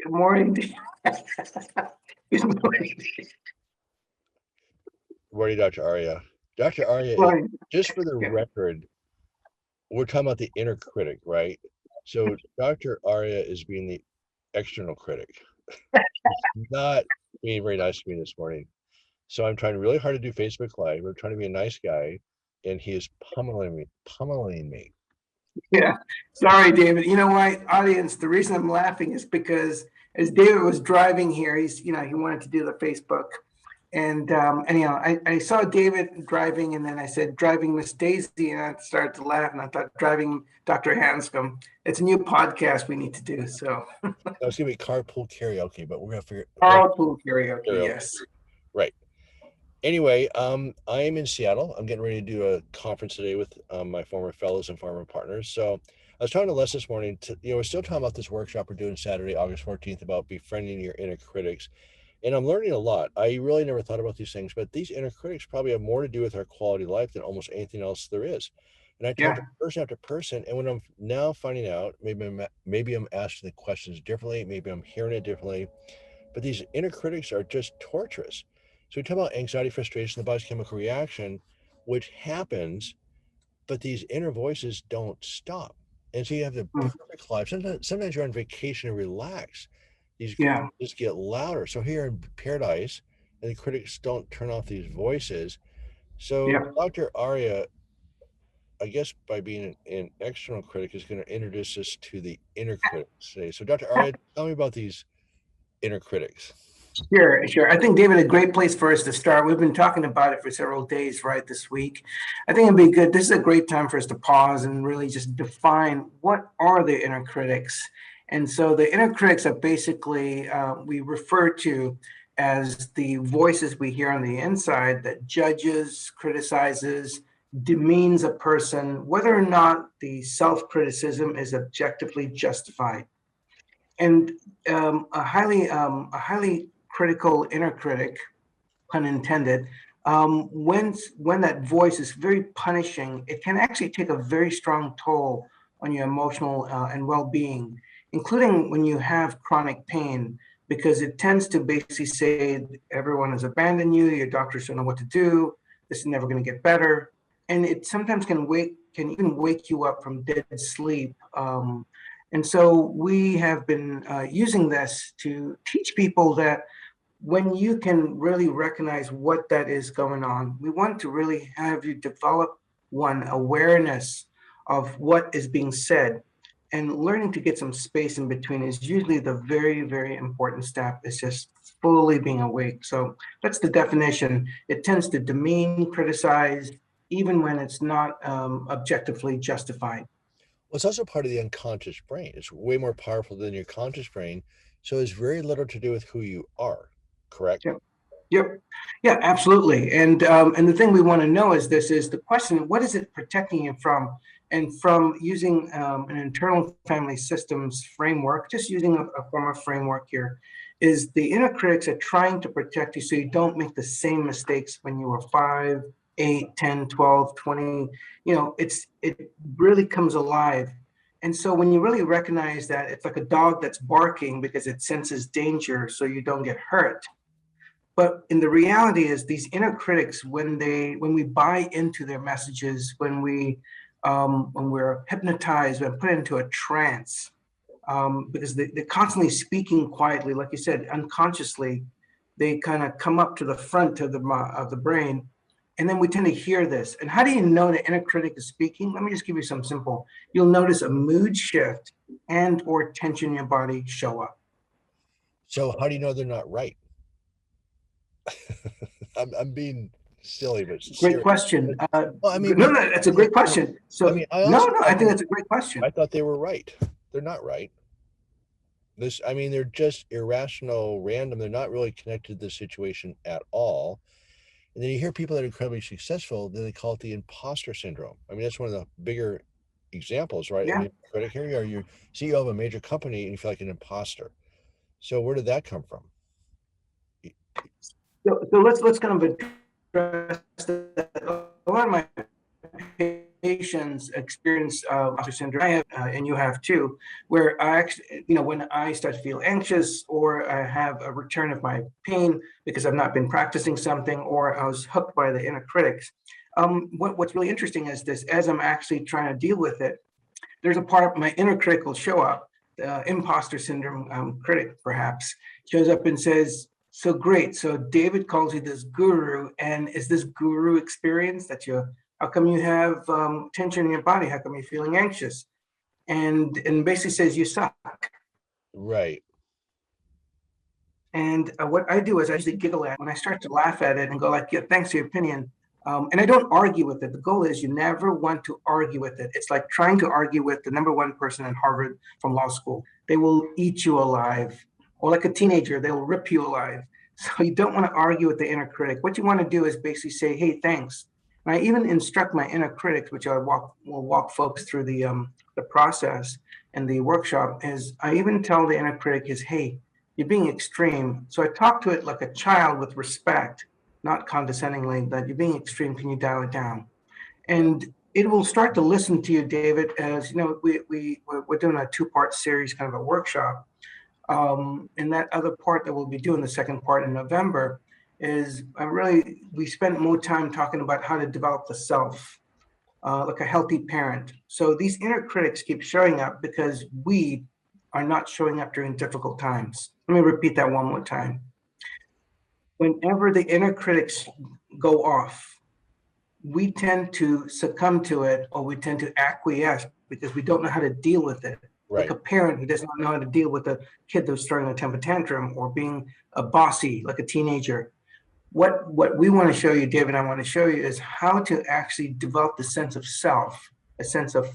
Good morning. Good morning. Good morning, Dr. Arya. Dr. Arya, Morning. just for the Yeah. record, we're talking about the inner critic, right? So Dr. Arya is being the external critic. He's not being very nice to me this morning. So I'm trying really hard to do Facebook Live. I'm trying to be a nice guy, and he is pummeling me. Yeah. Sorry, David. You know why, audience? The reason I'm laughing is because as David was driving here, he wanted to do the Facebook. And anyhow, I saw David driving, and then I said, driving Miss Daisy, and I started to laugh, and I thought, driving Dr. Hanscom. It's a new podcast we need to do. So, That was gonna be carpool karaoke, but we're gonna figure carpool karaoke, karaoke. yes. Right. Anyway, I am in Seattle. I'm getting ready to do a conference today with my former fellows and former partners. So I was talking to Les this morning. We're still talking about this workshop we're doing Saturday, August 14th, about befriending your inner critics. And I'm learning a lot. I really never thought about these things, but these inner critics probably have more to do with our quality of life than almost anything else there is. And I talk to person after person, and when I'm now finding out, maybe I'm asking the questions differently, maybe I'm hearing it differently, but these inner critics are just torturous. So we talk about anxiety, frustration, the body's chemical reaction, which happens, but these inner voices don't stop. And so you have the perfect life. Sometimes you're on vacation and relax. These Yeah. just get louder. So here in paradise, and the critics don't turn off these voices. So Yeah. Dr. Arya, I guess by being an external critic, is going to introduce us to the inner critics today. So Dr. Arya, tell me about these inner critics. Sure. I think, David, a great place for us to start. We've been talking about it for several days, right, this week. I think it'd be good. This is a great time for us to pause and really just define what are the inner critics. And so the inner critics are basically, we refer to as the voices we hear on the inside that judges, criticizes, demeans a person, whether or not the self-criticism is objectively justified. And a highly critical inner critic, pun intended, when that voice is very punishing, it can actually take a very strong toll on your emotional and well-being, including when you have chronic pain, because it tends to basically say everyone has abandoned you, your doctors don't know what to do, this is never going to get better, and it sometimes can even wake you up from dead sleep. And so we have been using this to teach people that when you can really recognize what that is going on, we want to really have you develop one awareness of what is being said. And learning to get some space in between is usually the very, very important step. It's just fully being awake. So that's the definition. It tends to demean, criticize, even when it's not objectively justified. Well, it's also part of the unconscious brain. It's way more powerful than your conscious brain. So it's very little to do with who you are, correct? Yep. Yep. Yeah, absolutely. And the thing we want to know is this is the question, what is it protecting you from? And from using an internal family systems framework, just using a form of framework here, is the inner critics are trying to protect you so you don't make the same mistakes when you were 5, 8, 10, 12, 20. It really comes alive. And so when you really recognize that it's like a dog that's barking because it senses danger so you don't get hurt, but in the reality is these inner critics, when we buy into their messages, when we're hypnotized, when put into a trance, because they're constantly speaking quietly, like you said, unconsciously, they kind of come up to the front of the brain, and then we tend to hear this. And how do you know the inner critic is speaking? Let me just give you some simple. You'll notice a mood shift and or tension in your body show up. So how do you know they're not right? I'm being silly, but Great serious. question. Well, I mean, No, that's a great no, question. I So, mean, I no, also no, I thought think that's a great question. I thought they were right. They're not right. I mean, they're just irrational, random. They're not really connected to the situation at all. And then you hear people that are incredibly successful, then they call it the imposter syndrome. I mean, that's one of the bigger examples, right? I Yeah. mean, critic, here you are, you're CEO of a major company and you feel like an imposter. So where did that come from? So let's kind of address that. A lot of my patients experience imposter syndrome, I have, and you have too, where I actually, when I start to feel anxious or I have a return of my pain because I've not been practicing something or I was hooked by the inner critics. What's really interesting is this, as I'm actually trying to deal with it, there's a part of my inner critic will show up, the imposter syndrome critic perhaps, shows up and says, so great. So David calls you this guru, and is this guru experience that how come you have tension in your body? How come you're feeling anxious? And basically says you suck. Right. And what I do is I usually giggle at it when I start to laugh at it and go like, yeah, thanks for your opinion. And I don't argue with it. The goal is you never want to argue with it. It's like trying to argue with the #1 person in Harvard from law school. They will eat you alive. Or like a teenager, they'll rip you alive. So you don't want to argue with the inner critic. What you want to do is basically say, hey, thanks. And I even instruct my inner critics, which will walk folks through the process and the workshop, is I even tell the inner critic is, hey, you're being extreme. So I talk to it like a child with respect, not condescendingly, that you're being extreme, can you dial it down? And it will start to listen to you, David, as we're doing a 2-part series, kind of a workshop. And that other part that we'll be doing, the second part in November, is we spent more time talking about how to develop the self, like a healthy parent. So these inner critics keep showing up because we are not showing up during difficult times. Let me repeat that one more time. Whenever the inner critics go off, we tend to succumb to it, or we tend to acquiesce because we don't know how to deal with it. Right. Like a parent who does not know how to deal with a kid that's throwing a temper tantrum or being a bossy, like a teenager. What we want to show you, David, I want to show you is how to actually develop the sense of self, a sense of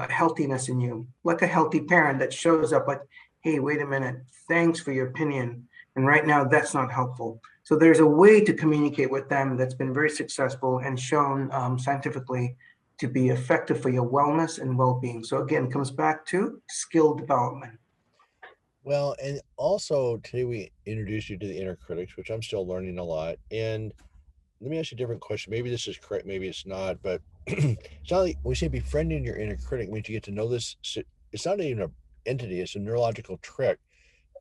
healthiness in you, like a healthy parent that shows up like, hey, wait a minute, thanks for your opinion. And right now that's not helpful. So there's a way to communicate with them that's been very successful and shown scientifically to be effective for your wellness and well-being. So again, it comes back to skill development. Well, and also today we introduced you to the inner critics, which I'm still learning a lot. And let me ask you a different question. Maybe this is correct, maybe it's not, but it's not like when we say befriending your inner critic means you get to know this. It's not even an entity, it's a neurological trick,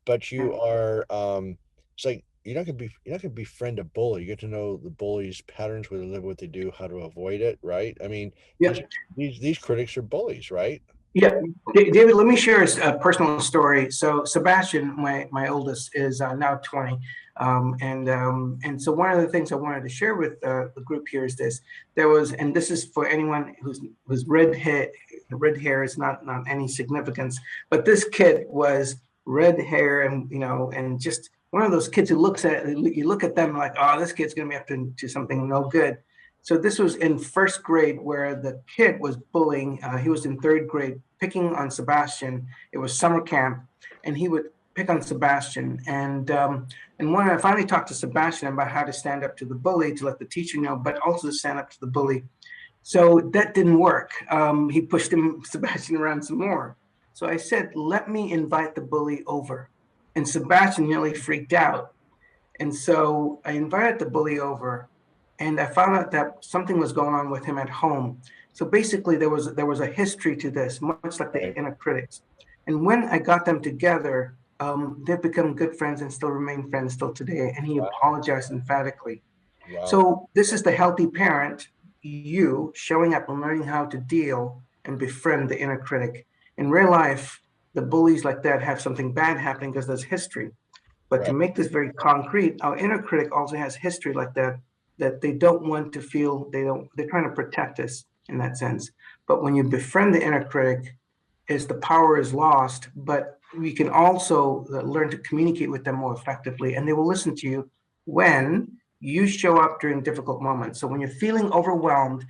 but you are it's like you're not gonna befriend a bully. You get to know the bully's patterns, where they live, what they do, how to avoid it, right? I mean, Yeah. these critics are bullies, right? Yeah, David, let me share a personal story. So Sebastian, my oldest, is now 20. And so one of the things I wanted to share with the group here is this. And this is for anyone who's red hair is not any significance, but this kid was red hair and just one of those kids who you look at them like, oh, this kid's gonna be up to something no good. So this was in first grade where the kid was bullying. He was in third grade, picking on Sebastian. It was summer camp, and he would pick on Sebastian. And when I finally talked to Sebastian about how to stand up to the bully, to let the teacher know, but also to stand up to the bully. So that didn't work. He pushed Sebastian around some more. So I said, let me invite the bully over. And Sebastian nearly freaked out. And so I invited the bully over, and I found out that something was going on with him at home. So basically, there was a history to this, much like the inner critics. And when I got them together, they've become good friends and still remain friends still today. And he apologized emphatically. Wow. So this is the healthy parent, you showing up and learning how to deal and befriend the inner critic. In real life, the bullies like that have something bad happening because there's history. But to make this very concrete, our inner critic also has history like that they don't want to feel, they're trying to protect us in that sense. But when you befriend the inner critic, the power is lost, but we can also learn to communicate with them more effectively, and they will listen to you when you show up during difficult moments. So when you're feeling overwhelmed,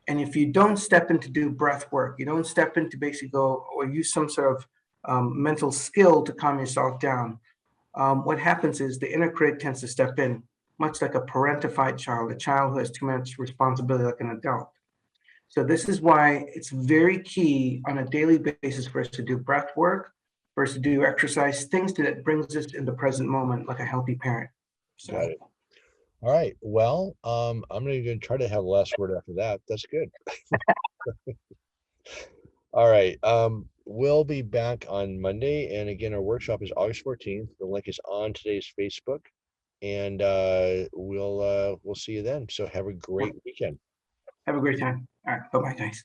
and if you don't step in to do breath work, you don't step in to basically go or use some sort of mental skill to calm yourself down, what happens is the inner critic tends to step in, much like a parentified child, a child who has too much responsibility like an adult. So this is why it's very key on a daily basis for us to do breath work, for us to do exercise, things that brings us in the present moment like a healthy parent. Got it. All right. Well, I'm going to try to have the last word after that. That's good. All right. We'll be back on Monday. And again, our workshop is August 14th. The link is on today's Facebook. And we'll see you then. So have a Yeah. great weekend. Have a great time. All right. Bye-bye, guys.